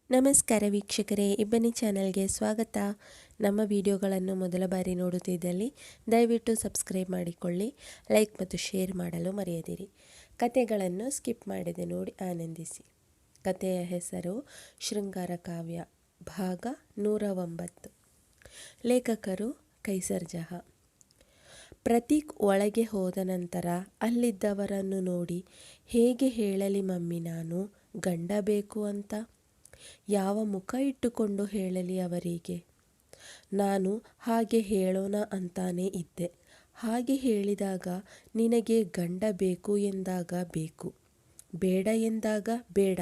ನಮಸ್ಕಾರ ವೀಕ್ಷಕರೇ, ಇಬ್ಬನಿ ಚಾನಲ್ಗೆ ಸ್ವಾಗತ. ನಮ್ಮ ವಿಡಿಯೋಗಳನ್ನು ಮೊದಲ ಬಾರಿ ನೋಡುತ್ತಿದ್ದಲ್ಲಿ ದಯವಿಟ್ಟು ಸಬ್ಸ್ಕ್ರೈಬ್ ಮಾಡಿಕೊಳ್ಳಿ, ಲೈಕ್ ಮತ್ತು ಶೇರ್ ಮಾಡಲು ಮರೆಯದಿರಿ. ಕತೆಗಳನ್ನು ಸ್ಕಿಪ್ ಮಾಡದೆ ನೋಡಿ ಆನಂದಿಸಿ. ಕತೆಯ ಹೆಸರು ಶೃಂಗಾರ ಕಾವ್ಯ, ಭಾಗ 109. ಲೇಖಕರು ಕೈಸರ್ ಜಹಾ. ಪ್ರತೀಕ್ ಒಳಗೆ ಹೋದ ನಂತರ ಅಲ್ಲಿದ್ದವರನ್ನು ನೋಡಿ, ಹೇಗೆ ಹೇಳಲಿ ಮಮ್ಮಿ, ನಾನು ಗಂಡ ಬೇಕು ಅಂತ? ಯಾವ ಮುಖ ಇಟ್ಟುಕೊಂಡು ಹೇಳಲಿ ಅವರಿಗೆ? ನಾನು ಹಾಗೆ ಹೇಳೋಣ ಅಂತಾನೇ ಇದ್ದೆ. ಹಾಗೆ ಹೇಳಿದಾಗ ನಿನಗೆ ಗಂಡ ಬೇಕು ಎಂದಾಗ ಬೇಕು, ಬೇಡ ಎಂದಾಗ ಬೇಡ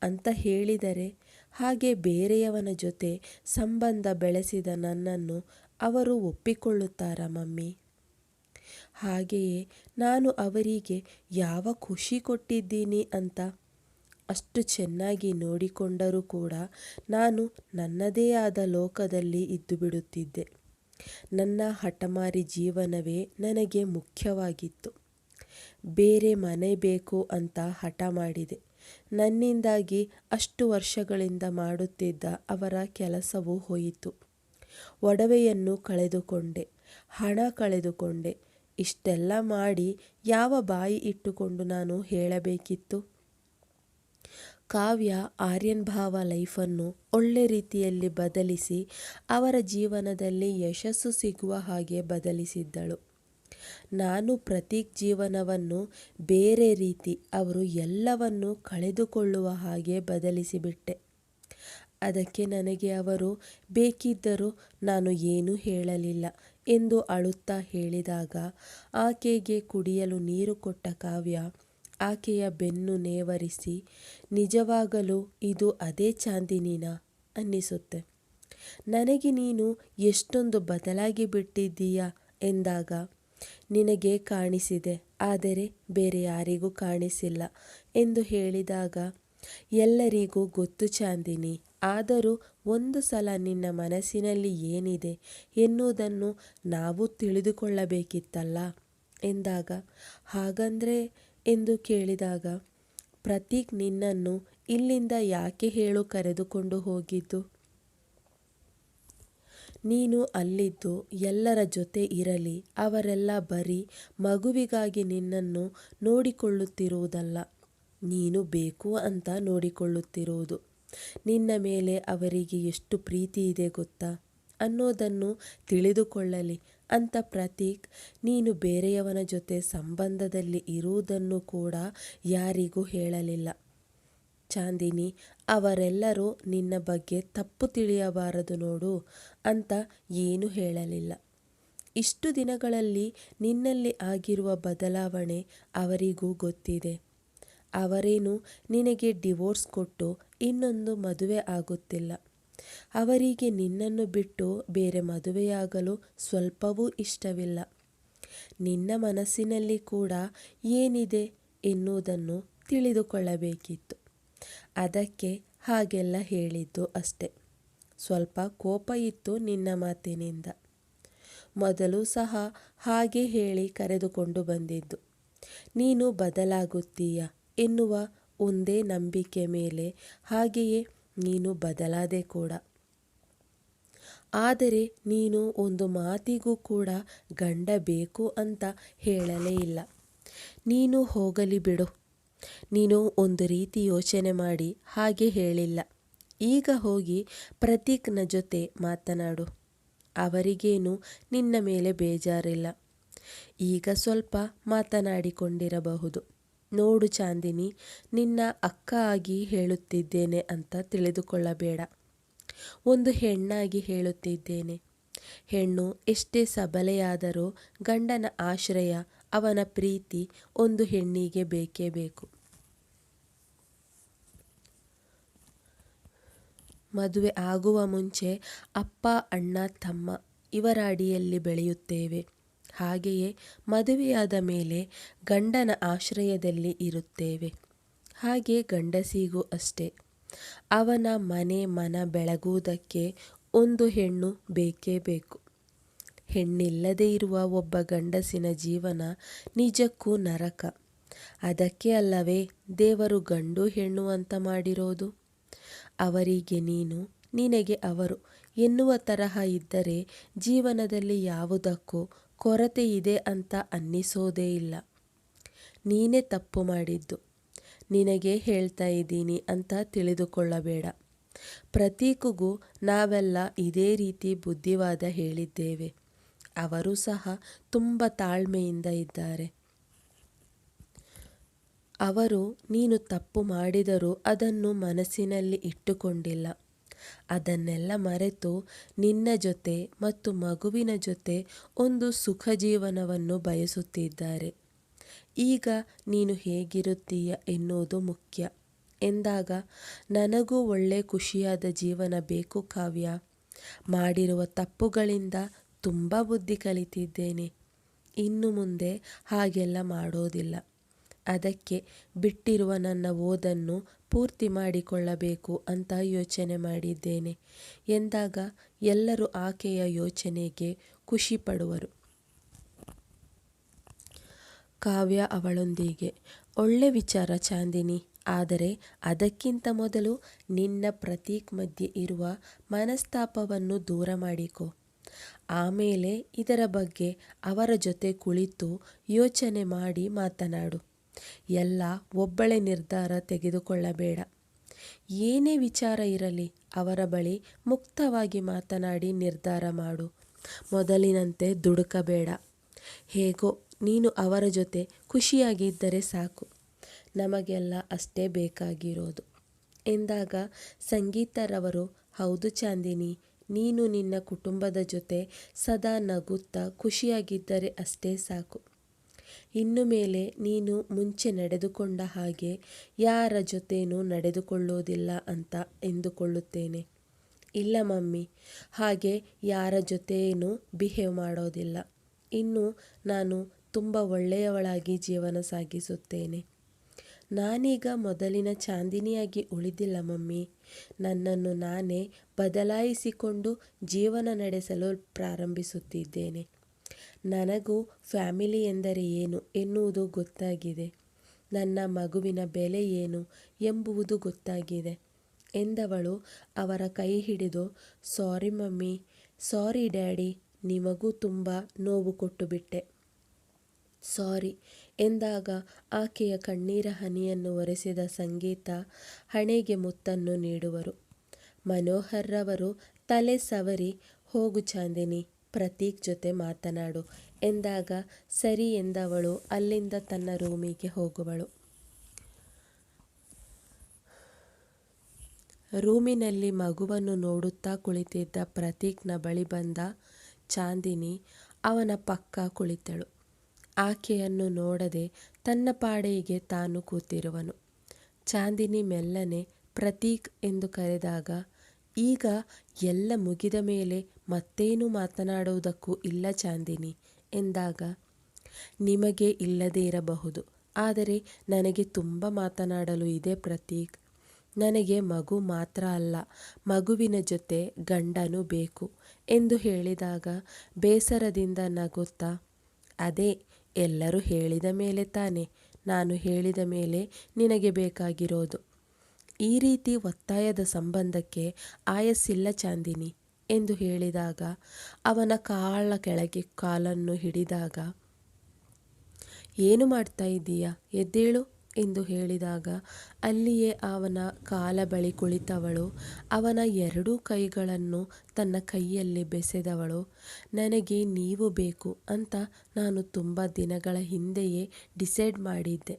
ಅಂತ ಹೇಳಿದರೆ, ಹಾಗೆ ಬೇರೆಯವನ ಜೊತೆ ಸಂಬಂಧ ಬೆಳೆಸಿದ ನನ್ನನ್ನು ಅವರು ಒಪ್ಪಿಕೊಳ್ಳುತ್ತಾರಾ ಮಮ್ಮಿ? ಹಾಗೆಯೇ ನಾನು ಅವರಿಗೆ ಯಾವ ಖುಷಿ ಕೊಟ್ಟಿದ್ದೀನಿ ಅಂತ? ಅಷ್ಟು ಚೆನ್ನಾಗಿ ನೋಡಿಕೊಂಡರೂ ಕೂಡ ನಾನು ನನ್ನದೇ ಆದ ಲೋಕದಲ್ಲಿ ಇದ್ದು ಬಿಡುತ್ತಿದ್ದೆ. ನನ್ನ ಹಠಮಾರಿ ಜೀವನವೇ ನನಗೆ ಮುಖ್ಯವಾಗಿತ್ತು. ಬೇರೆ ಮನೆ ಬೇಕು ಅಂತ ಹಠ ಮಾಡಿದೆ. ನನ್ನಿಂದಾಗಿ ಅಷ್ಟು ವರ್ಷಗಳಿಂದ ಮಾಡುತ್ತಿದ್ದ ಅವರ ಕೆಲಸವೂ ಹೋಯಿತು. ಒಡವೆಯನ್ನು ಕಳೆದುಕೊಂಡೆ, ಹಣ ಕಳೆದುಕೊಂಡೆ. ಇಷ್ಟೆಲ್ಲ ಮಾಡಿ ಯಾವ ಬಾಯಿ ಇಟ್ಟುಕೊಂಡು ನಾನು ಹೇಳಬೇಕಿತ್ತು? ಕಾವ್ಯ ಆರ್ಯನ್ ಭಾವ ಲೈಫನ್ನು ಒಳ್ಳೆ ರೀತಿಯಲ್ಲಿ ಬದಲಿಸಿ ಅವರ ಜೀವನದಲ್ಲಿ ಯಶಸ್ಸು ಸಿಗುವ ಹಾಗೆ ಬದಲಿಸಿದ್ದಳು. ನಾನು ಪ್ರತೀಕ್ ಜೀವನವನ್ನು ಬೇರೆ ರೀತಿ, ಅವರು ಎಲ್ಲವನ್ನು ಕಳೆದುಕೊಳ್ಳುವ ಹಾಗೆ ಬದಲಿಸಿಬಿಟ್ಟೆ. ಅದಕ್ಕೆ ನನಗೆ ಅವರು ಬೇಕಿದ್ದರೂ ನಾನು ಏನೂ ಹೇಳಲಿಲ್ಲ ಎಂದು ಅಳುತ್ತಾ ಹೇಳಿದಾಗ, ಆಕೆಗೆ ಕುಡಿಯಲು ನೀರು ಕೊಟ್ಟ ಕಾವ್ಯ ಆಕೆಯ ಬೆನ್ನು ನೇವರಿಸಿ, ನಿಜವಾಗಲೂ ಇದು ಅದೇ ಚಾಂದಿನಿನಾ ಅನ್ನಿಸುತ್ತೆ. ನನಗೆ ನೀನು ಎಷ್ಟೊಂದು ಬದಲಾಗಿ ಬಿಟ್ಟಿದ್ದೀಯಾ ಎಂದಾಗ, ನಿನಗೆ ಕಾಣಿಸಿದೆ, ಆದರೆ ಬೇರೆ ಯಾರಿಗೂ ಕಾಣಿಸಿಲ್ಲ ಎಂದು ಹೇಳಿದಾಗ, ಎಲ್ಲರಿಗೂ ಗೊತ್ತು ಚಾಂದಿನಿ, ಆದರೂ ಒಂದು ಸಲ ನಿನ್ನ ಮನಸ್ಸಿನಲ್ಲಿ ಏನಿದೆ ಎನ್ನುವುದನ್ನು ನಾವು ತಿಳಿದುಕೊಳ್ಳಬೇಕಿತ್ತಲ್ಲ ಎಂದಾಗ, ಹಾಗಂದ್ರೆ ಎಂದು ಕೇಳಿದಾಗ, ಪ್ರತೀಕ್ ನಿನ್ನನ್ನು ಇಲ್ಲಿಂದ ಯಾಕೆ ಹೇಳು ಕರೆದುಕೊಂಡು ಹೋಗಿದ್ದು? ನೀನು ಅಲ್ಲಿದ್ದು ಎಲ್ಲರ ಜೊತೆ ಇರಲಿ, ಅವರೆಲ್ಲ ಬರೀ ಮಗುವಿಗಾಗಿ ನಿನ್ನನ್ನು ನೋಡಿಕೊಳ್ಳುತ್ತಿರುವುದಲ್ಲ, ನೀನು ಬೇಕು ಅಂತ ನೋಡಿಕೊಳ್ಳುತ್ತಿರುವುದು. ನಿನ್ನ ಮೇಲೆ ಅವರಿಗೆ ಎಷ್ಟು ಪ್ರೀತಿ ಇದೆ ಗೊತ್ತಾ ಅನ್ನೋದನ್ನು ತಿಳಿದುಕೊಳ್ಳಲಿ ಅಂತ ಪ್ರತೀಕ್ ನೀನು ಬೇರೆಯವನ ಜೊತೆ ಸಂಬಂಧದಲ್ಲಿ ಇರುವುದನ್ನು ಕೂಡ ಯಾರಿಗೂ ಹೇಳಲಿಲ್ಲ. ಚಾಂದಿನಿ, ಅವರೆಲ್ಲರೂ ನಿನ್ನ ಬಗ್ಗೆ ತಪ್ಪು ತಿಳಿಯಬಾರದು ನೋಡು ಅಂತ ಏನೂ ಹೇಳಲಿಲ್ಲ. ಇಷ್ಟು ದಿನಗಳಲ್ಲಿ ನಿನ್ನಲ್ಲಿ ಆಗಿರುವ ಬದಲಾವಣೆ ಅವರಿಗೂ ಗೊತ್ತಿದೆ. ಅವರೇನು ನಿನಗೆ ಡಿವೋರ್ಸ್ ಕೊಟ್ಟು ಇನ್ನೊಂದು ಮದುವೆ ಆಗುತ್ತಿಲ್ಲ. ಅವರಿಗೆ ನಿನ್ನನ್ನು ಬಿಟ್ಟು ಬೇರೆ ಮದುವೆಯಾಗಲು ಸ್ವಲ್ಪವೂ ಇಷ್ಟವಿಲ್ಲ. ನಿನ್ನ ಮನಸ್ಸಿನಲ್ಲಿ ಕೂಡ ಏನಿದೆ ಎನ್ನುವುದನ್ನು ತಿಳಿದುಕೊಳ್ಳಬೇಕಿತ್ತು. ಅದಕ್ಕೆ ಹಾಗೆಲ್ಲ ಹೇಳಿದ್ದು ಅಷ್ಟೆ. ಸ್ವಲ್ಪ ಕೋಪ ಇತ್ತು ನಿನ್ನ ಮಾತಿನಿಂದ. ಮೊದಲು ಸಹ ಹಾಗೆ ಹೇಳಿ ಕರೆದುಕೊಂಡು ಬಂದಿದ್ದು. ನೀನು ಬದಲಾಗುತ್ತೀಯ ಎನ್ನುವ ಒಂದೇ ನಂಬಿಕೆ ಮೇಲೆ ಹಾಗೆಯೇ ನೀನು ಬದಲಾದೆ ಕೂಡ. ಆದರೆ ನೀನು ಒಂದು ಮಾತಿಗೂ ಕೂಡ ಗಂಡ ಬೇಕು ಅಂತ ಹೇಳಲೇ ಇಲ್ಲ. ನೀನು ಹೋಗಲಿ ಬಿಡು, ನೀನು ಒಂದು ರೀತಿ ಯೋಚನೆ ಮಾಡಿ ಹಾಗೆ ಹೇಳಿಲ್ಲ. ಈಗ ಹೋಗಿ ಪ್ರತೀಕ್ನ ಜೊತೆ ಮಾತನಾಡು. ಅವರಿಗೇನು ನಿನ್ನ ಮೇಲೆ ಬೇಜಾರಿಲ್ಲ. ಈಗ ಸ್ವಲ್ಪ ಮಾತನಾಡಿಕೊಂಡಿರಬಹುದು. ನೋಡು ಚಾಂದಿನಿ, ನಿನ್ನ ಅಕ್ಕ ಆಗಿ ಹೇಳುತ್ತಿದ್ದೇನೆ ಅಂತ ತಿಳಿದುಕೊಳ್ಳಬೇಡ. ಒಂದು ಹೆಣ್ಣಾಗಿ ಹೇಳುತ್ತಿದ್ದೇನೆ. ಹೆಣ್ಣು ಎಷ್ಟೇ ಸಬಲೆಯಾದರೂ ಗಂಡನ ಆಶ್ರಯ, ಅವನ ಪ್ರೀತಿ ಒಂದು ಹೆಣ್ಣಿಗೆ ಬೇಕೇ ಬೇಕು. ಮದುವೆ ಆಗುವ ಮುಂಚೆ ಅಪ್ಪ, ಅಣ್ಣ, ತಮ್ಮ ಇವರ ಅಡಿಯಲ್ಲಿ ಬೆಳೆಯುತ್ತೇವೆ. ಹಾಗೆಯೇ ಮದುವೆಯಾದ ಮೇಲೆ ಗಂಡನ ಆಶ್ರಯದಲ್ಲಿ ಇರುತ್ತೇವೆ. ಹಾಗೆ ಗಂಡಸಿಗೂ ಅಷ್ಟೇ. ಅವನ ಮನೆ ಮನ ಬೆಳಗುವುದಕ್ಕೆ ಒಂದು ಹೆಣ್ಣು ಬೇಕೇ ಬೇಕು. ಹೆಣ್ಣಿಲ್ಲದೆ ಇರುವ ಒಬ್ಬ ಗಂಡಸಿನ ಜೀವನ ನಿಜಕ್ಕೂ ನರಕ. ಅದಕ್ಕೆ ಅಲ್ಲವೇ ದೇವರು ಗಂಡು ಹೆಣ್ಣು ಅಂತ ಮಾಡಿರೋದು. ಅವರಿಗೆ ನೀನು, ನಿನಗೆ ಅವರು ಎನ್ನುವ ತರಹ ಇದ್ದರೆ ಜೀವನದಲ್ಲಿ ಯಾವುದಕ್ಕೂ ಕೊರತೆ ಇದೆ ಅಂತ ಅನ್ನಿಸೋದೇ ಇಲ್ಲ. ನೀನೇ ತಪ್ಪು ಮಾಡಿದ್ದು. ನಿನಗೆ ಹೇಳ್ತಾ ಇದ್ದೀನಿ ಅಂತ ತಿಳಿದುಕೊಳ್ಳಬೇಡ. ಪ್ರತೀಕ್‌ಗೂ ನಾವೆಲ್ಲ ಇದೇ ರೀತಿ ಬುದ್ಧಿವಾದ ಹೇಳಿದ್ದೇವೆ. ಅವರು ಸಹ ತುಂಬ ತಾಳ್ಮೆಯಿಂದ ಇದ್ದಾರೆ. ಅವರು ನೀನು ತಪ್ಪು ಮಾಡಿದರೂ ಅದನ್ನು ಮನಸ್ಸಿನಲ್ಲಿ ಇಟ್ಟುಕೊಂಡಿಲ್ಲ. ಅದನ್ನೆಲ್ಲ ಮರೆತು ನಿನ್ನ ಜೊತೆ ಮತ್ತು ಮಗುವಿನ ಜೊತೆ ಒಂದು ಸುಖ ಜೀವನವನ್ನು ಬಯಸುತ್ತಿದ್ದಾರೆ. ಈಗ ನೀನು ಹೇಗಿರುತ್ತೀಯ ಎನ್ನುವುದು ಮುಖ್ಯ ಎಂದಾಗ, ನನಗೂ ಒಳ್ಳೆ ಖುಷಿಯಾದ ಜೀವನ ಬೇಕು ಕಾವ್ಯ. ಮಾಡಿರುವ ತಪ್ಪುಗಳಿಂದ ತುಂಬ ಬುದ್ಧಿ ಕಲಿತಿದ್ದೇನೆ. ಇನ್ನು ಮುಂದೆ ಹಾಗೆಲ್ಲ ಮಾಡೋದಿಲ್ಲ. ಅದಕ್ಕೆ ಬಿಟ್ಟಿರುವ ನನ್ನ ಓದನ್ನು ಪೂರ್ತಿ ಮಾಡಿಕೊಳ್ಳಬೇಕು ಅಂತ ಯೋಚನೆ ಮಾಡಿದ್ದೇನೆ ಎಂದಾಗ ಎಲ್ಲರೂ ಆಕೆಯ ಯೋಚನೆಗೆ ಖುಷಿ ಪಡುವರು. ಕಾವ್ಯ ಅವಳೊಂದಿಗೆ, ಒಳ್ಳೆ ವಿಚಾರ ಚಾಂದಿನಿ. ಆದರೆ ಅದಕ್ಕಿಂತ ಮೊದಲು ನಿನ್ನ ಪ್ರತೀಕ್ ಮಧ್ಯೆ ಇರುವ ಮನಸ್ತಾಪವನ್ನು ದೂರ ಮಾಡಿಕೊ. ಆಮೇಲೆ ಇದರ ಬಗ್ಗೆ ಅವರ ಜೊತೆ ಕುಳಿತು ಯೋಚನೆ ಮಾಡಿ ಮಾತನಾಡು. ಎಲ್ಲ ಒಬ್ಬಳೇ ನಿರ್ಧಾರ ತೆಗೆದುಕೊಳ್ಳಬೇಡ. ಏನೇ ವಿಚಾರ ಇರಲಿ ಅವರ ಬಳಿ ಮುಕ್ತವಾಗಿ ಮಾತನಾಡಿ ನಿರ್ಧಾರ ಮಾಡು. ಮೊದಲಿನಂತೆ ದುಡುಕಬೇಡ. ಹೇಗೋ ನೀನು ಅವರ ಜೊತೆ ಖುಷಿಯಾಗಿದ್ದರೆ ಸಾಕು. ನಮಗೆಲ್ಲ ಅಷ್ಟೇ ಬೇಕಾಗಿರೋದು ಎಂದಾಗ ಸಂಗೀತರವರು, ಹೌದು ಚಾಂದಿನಿ, ನೀನು ನಿನ್ನ ಕುಟುಂಬದ ಜೊತೆ ಸದಾ ನಗುತ್ತಾ ಖುಷಿಯಾಗಿದ್ದರೆ ಅಷ್ಟೇ ಸಾಕು. ಇನ್ನು ಮೇಲೆ ನೀನು ಮುಂಚೆ ನಡೆದುಕೊಂಡ ಹಾಗೆ ಯಾರ ಜೊತೆನೂ ನಡೆದುಕೊಳ್ಳೋದಿಲ್ಲ ಅಂತ ಎಂದುಕೊಳ್ಳುತ್ತೇನೆ. ಇಲ್ಲ ಮಮ್ಮಿ, ಹಾಗೆ ಯಾರ ಜೊತೆಯೂ ಬಿಹೇವ್ ಮಾಡೋದಿಲ್ಲ. ಇನ್ನು ನಾನು ತುಂಬ ಒಳ್ಳೆಯವಳಾಗಿ ಜೀವನ ಸಾಗಿಸುತ್ತೇನೆ. ನಾನೀಗ ಮೊದಲಿನ ಚಾಂದಿನಿಯಾಗಿ ಉಳಿದಿಲ್ಲ ಮಮ್ಮಿ. ನನ್ನನ್ನು ನಾನೇ ಬದಲಾಯಿಸಿಕೊಂಡು ಜೀವನ ನಡೆಸಲು ಪ್ರಾರಂಭಿಸುತ್ತಿದ್ದೇನೆ. ನನಗೂ ಫ್ಯಾಮಿಲಿ ಎಂದರೆ ಏನು ಎನ್ನುವುದು ಗೊತ್ತಾಗಿದೆ. ನನ್ನ ಮಗುವಿನ ಬೆಲೆ ಏನು ಎಂಬುವುದು ಗೊತ್ತಾಗಿದೆ ಎಂದವಳು ಅವರ ಕೈ ಹಿಡಿದು, ಸಾರಿ ಮಮ್ಮಿ, ಸಾರಿ ಡ್ಯಾಡಿ, ನಿಮಗೂ ತುಂಬ ನೋವು ಕೊಟ್ಟುಬಿಟ್ಟೆ, ಸಾರಿ ಎಂದಾಗ ಆಕೆಯ ಕಣ್ಣೀರ ಹನಿಯನ್ನು ಒರೆಸಿದ ಸಂಗೀತ ಹಣೆಗೆ ಮುತ್ತನ್ನು ನೀಡುವರು. ಮನೋಹರ್ರವರು ತಲೆ ಸವರಿ, ಹೋಗು ಚಾಂದಿನಿ, ಪ್ರತೀಕ್ ಜೊತೆ ಮಾತನಾಡು ಎಂದಾಗ ಸರಿ ಎಂದವಳು ಅಲ್ಲಿಂದ ತನ್ನ ರೂಮಿಗೆ ಹೋಗುವಳು. ರೂಮಿನಲ್ಲಿ ಮಗುವನ್ನು ನೋಡುತ್ತಾ ಕುಳಿತಿದ್ದ ಪ್ರತೀಕ್‌ನ ಬಳಿ ಬಂದ ಚಾಂದಿನಿ ಅವನ ಪಕ್ಕ ಕುಳಿತಳು. ಆಕೆಯನ್ನು ನೋಡದೆ ತನ್ನ ಪಾಡಿಗೆ ತಾನು ಕೂತಿರುವನು. ಚಾಂದಿನಿ ಮೆಲ್ಲನೆ ಪ್ರತೀಕ್ ಎಂದು ಕರೆದಾಗ, ಈಗ ಎಲ್ಲ ಮುಗಿದ ಮೇಲೆ ಮತ್ತೇನು ಮಾತನಾಡುವುದಕ್ಕೂ ಇಲ್ಲ ಚಾಂದಿನಿ ಎಂದಾಗ, ನಿಮಗೆ ಇಲ್ಲದೇ ಇರಬಹುದು, ಆದರೆ ನನಗೆ ತುಂಬ ಮಾತನಾಡಲು ಇದೆ ಪ್ರತೀಕ್. ನನಗೆ ಮಗು ಮಾತ್ರ ಅಲ್ಲ, ಮಗುವಿನ ಜೊತೆ ಗಂಡನೂ ಬೇಕು ಎಂದು ಹೇಳಿದಾಗ ಬೇಸರದಿಂದ ನಗುತ್ತಾ, ಅದೇ ಎಲ್ಲರೂ ಹೇಳಿದ ಮೇಲೆ ತಾನೆ ನಾನು ಹೇಳಿದ ಮೇಲೆ ನಿನಗೆ ಬೇಕಾಗಿರೋದು. ಈ ರೀತಿ ಒತ್ತಾಯದ ಸಂಬಂಧಕ್ಕೆ ಆಯಸ್ಸಿಲ್ಲ ಚಾಂದಿನಿ ಎಂದು ಹೇಳಿದಾಗ ಅವನ ಕಾಲ ಕೆಳಗೆ ಕಾಲನ್ನು ಹಿಡಿದಾಗ, ಏನು ಮಾಡ್ತಾ ಇದ್ದೀಯಾ, ಎದ್ದೇಳು ಎಂದು ಹೇಳಿದಾಗ ಅಲ್ಲಿಯೇ ಅವನ ಕಾಲ ಬಳಿ ಕುಳಿತವಳು ಅವನ ಎರಡೂ ಕೈಗಳನ್ನು ತನ್ನ ಕೈಯಲ್ಲಿ ಬೆಸೆದವಳು, ನನಗೆ ನೀವು ಬೇಕು ಅಂತ ನಾನು ತುಂಬ ದಿನಗಳ ಹಿಂದೆಯೇ ಡಿಸೈಡ್ ಮಾಡಿದ್ದೆ.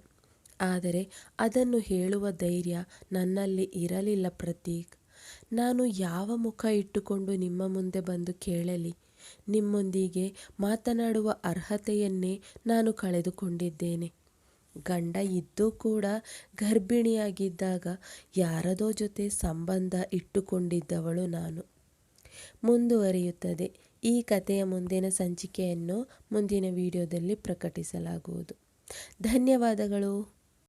ಆದರೆ ಅದನ್ನು ಹೇಳುವ ಧೈರ್ಯ ನನ್ನಲ್ಲಿ ಇರಲಿಲ್ಲ ಪ್ರತೀಕ್. ನಾನು ಯಾವ ಮುಖ ಇಟ್ಟುಕೊಂಡು ನಿಮ್ಮ ಮುಂದೆ ಬಂದು ಕೇಳಲಿ. ನಿಮ್ಮೊಂದಿಗೆ ಮಾತನಾಡುವ ಅರ್ಹತೆಯನ್ನೇ ನಾನು ಕಳೆದುಕೊಂಡಿದ್ದೇನೆ. ಗಂಡ ಇದ್ದೂ ಕೂಡ ಗರ್ಭಿಣಿಯಾಗಿದ್ದಾಗ ಯಾರದೋ ಜೊತೆ ಸಂಬಂಧ ಇಟ್ಟುಕೊಂಡಿದ್ದವಳು ನಾನು. ಮುಂದುವರಿಯುತ್ತದೆ. ಈ ಕಥೆಯ ಮುಂದಿನ ಸಂಚಿಕೆಯನ್ನು ಮುಂದಿನ ವಿಡಿಯೋದಲ್ಲಿ ಪ್ರಕಟಿಸಲಾಗುವುದು. ಧನ್ಯವಾದಗಳು.